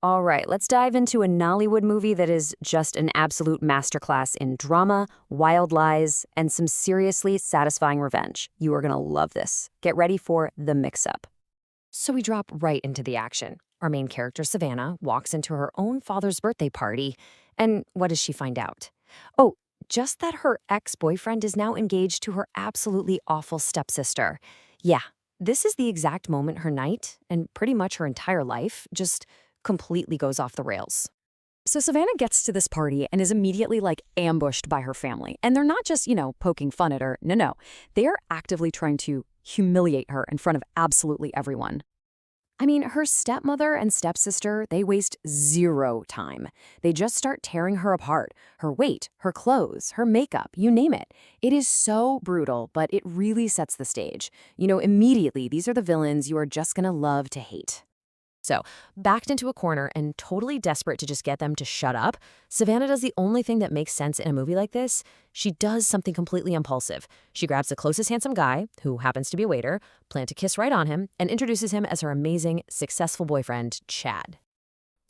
All right, let's dive into a Nollywood movie that is just an absolute masterclass in drama, wild lies, and some seriously satisfying revenge. You are going to love this. Get ready for The Mix-Up. So we drop right into the action. Our main character, Savannah, walks into her own father's birthday party, and what does she find out? Oh, just that her ex-boyfriend is now engaged to her absolutely awful stepsister. Yeah, this is the exact moment her night, and pretty much her entire life, just completely goes off the rails. So Savannah gets to this party and is immediately ambushed by her family. And they're not just, poking fun at her. No. They are actively trying to humiliate her in front of absolutely everyone. I mean, her stepmother and stepsister, they waste zero time. They just start tearing her apart. Her weight, her clothes, her makeup, you name it. It is so brutal, but it really sets the stage. Immediately, these are the villains you are just gonna love to hate. So, backed into a corner and totally desperate to just get them to shut up, Savannah does the only thing that makes sense in a movie like this. She does something completely impulsive. She grabs the closest handsome guy, who happens to be a waiter, plants a kiss right on him, and introduces him as her amazing, successful boyfriend, Chad.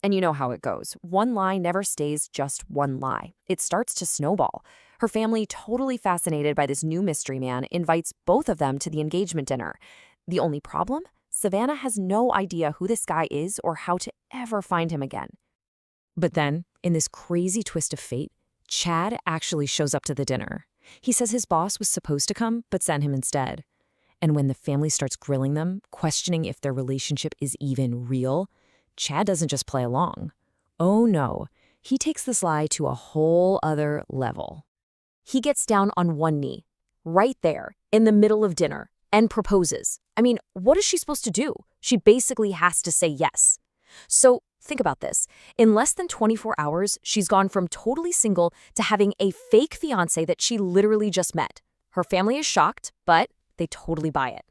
And you know how it goes. One lie never stays just one lie. It starts to snowball. Her family, totally fascinated by this new mystery man, invites both of them to the engagement dinner. The only problem? Savannah has no idea who this guy is or how to ever find him again. But then, in this crazy twist of fate, Chad actually shows up to the dinner. He says his boss was supposed to come, but sent him instead. And when the family starts grilling them, questioning if their relationship is even real, Chad doesn't just play along. Oh no, he takes this lie to a whole other level. He gets down on one knee, right there, in the middle of dinner, and proposes. I mean, what is she supposed to do? She basically has to say yes. So think about this. In less than 24 hours, she's gone from totally single to having a fake fiancé that she literally just met. Her family is shocked, but they totally buy it.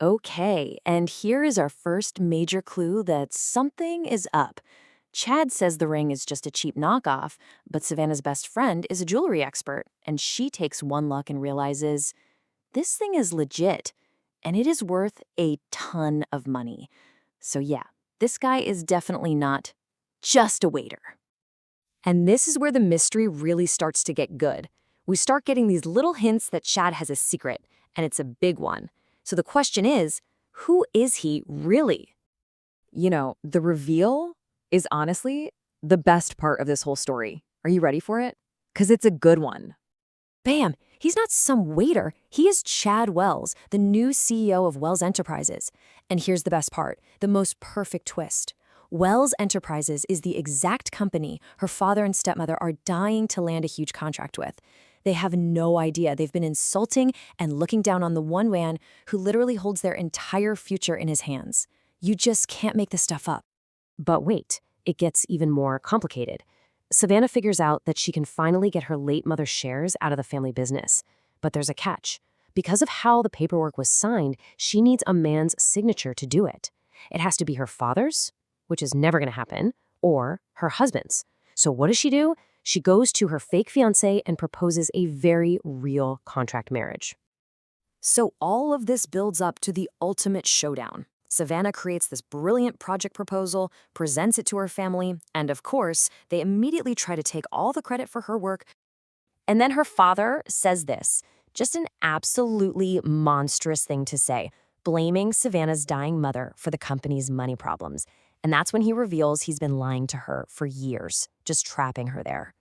Okay, and here is our first major clue that something is up. Chad says the ring is just a cheap knockoff, but Savannah's best friend is a jewelry expert, and she takes one look and realizes this thing is legit, and it is worth a ton of money. So yeah, this guy is definitely not just a waiter. And this is where the mystery really starts to get good. We start getting these little hints that Chad has a secret, and it's a big one. So the question is, who is he really? The reveal is honestly the best part of this whole story. Are you ready for it? Because it's a good one. Bam! He's not some waiter. He is Chad Wells, the new CEO of Wells Enterprises. And here's the best part, the most perfect twist. Wells Enterprises is the exact company her father and stepmother are dying to land a huge contract with. They have no idea they've been insulting and looking down on the one man who literally holds their entire future in his hands. You just can't make this stuff up. But wait, it gets even more complicated. Savannah figures out that she can finally get her late mother's shares out of the family business. But there's a catch. Because of how the paperwork was signed, she needs a man's signature to do it. It has to be her father's, which is never going to happen, or her husband's. So what does she do? She goes to her fake fiancé and proposes a very real contract marriage. So all of this builds up to the ultimate showdown. Savannah creates this brilliant project proposal, presents it to her family, and of course, they immediately try to take all the credit for her work. And then her father says this, just an absolutely monstrous thing to say, blaming Savannah's dying mother for the company's money problems. And that's when he reveals he's been lying to her for years, just trapping her there.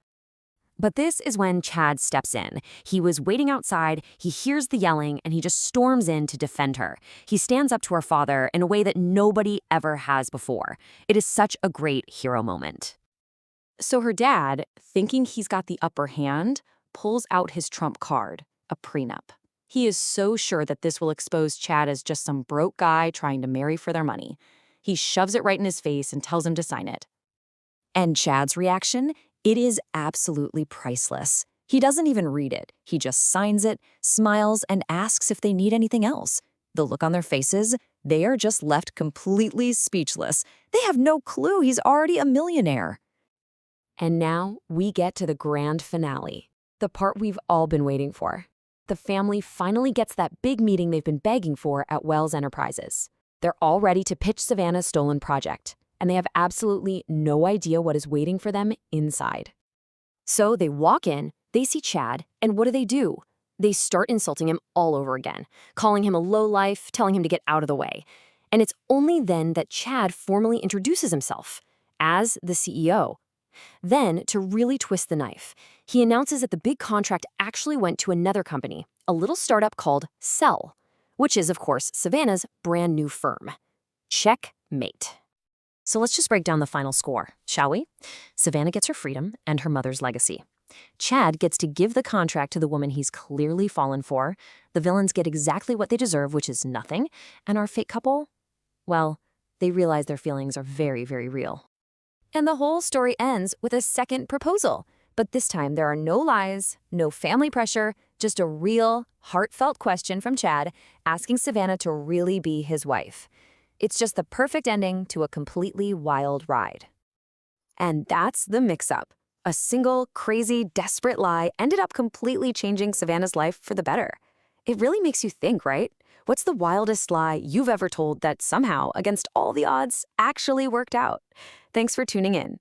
But this is when Chad steps in. He was waiting outside, he hears the yelling, and he just storms in to defend her. He stands up to her father in a way that nobody ever has before. It is such a great hero moment. So her dad, thinking he's got the upper hand, pulls out his trump card, a prenup. He is so sure that this will expose Chad as just some broke guy trying to marry for their money. He shoves it right in his face and tells him to sign it. And Chad's reaction? It is absolutely priceless. He doesn't even read it. He just signs it, smiles, and asks if they need anything else. The look on their faces, they are just left completely speechless. They have no clue he's already a millionaire. And now we get to the grand finale, the part we've all been waiting for. The family finally gets that big meeting they've been begging for at Wells Enterprises. They're all ready to pitch Savannah's stolen project. and they have absolutely no idea what is waiting for them inside. So they walk in, they see Chad, and what do? They start insulting him all over again, calling him a lowlife, telling him to get out of the way. And it's only then that Chad formally introduces himself as the CEO. Then, to really twist the knife, he announces that the big contract actually went to another company, a little startup called Cell, which is, of course, Savannah's brand new firm. Checkmate. So let's just break down the final score, shall we? Savannah gets her freedom and her mother's legacy. Chad gets to give the contract to the woman he's clearly fallen for. The villains get exactly what they deserve, which is nothing. And our fake couple? Well, they realize their feelings are very, very real. And the whole story ends with a second proposal. But this time there are no lies, no family pressure, just a real, heartfelt question from Chad asking Savannah to really be his wife. It's just the perfect ending to a completely wild ride. And that's the mix-up. A single, crazy, desperate lie ended up completely changing Savannah's life for the better. It really makes you think, right? What's the wildest lie you've ever told that somehow, against all the odds, actually worked out? Thanks for tuning in.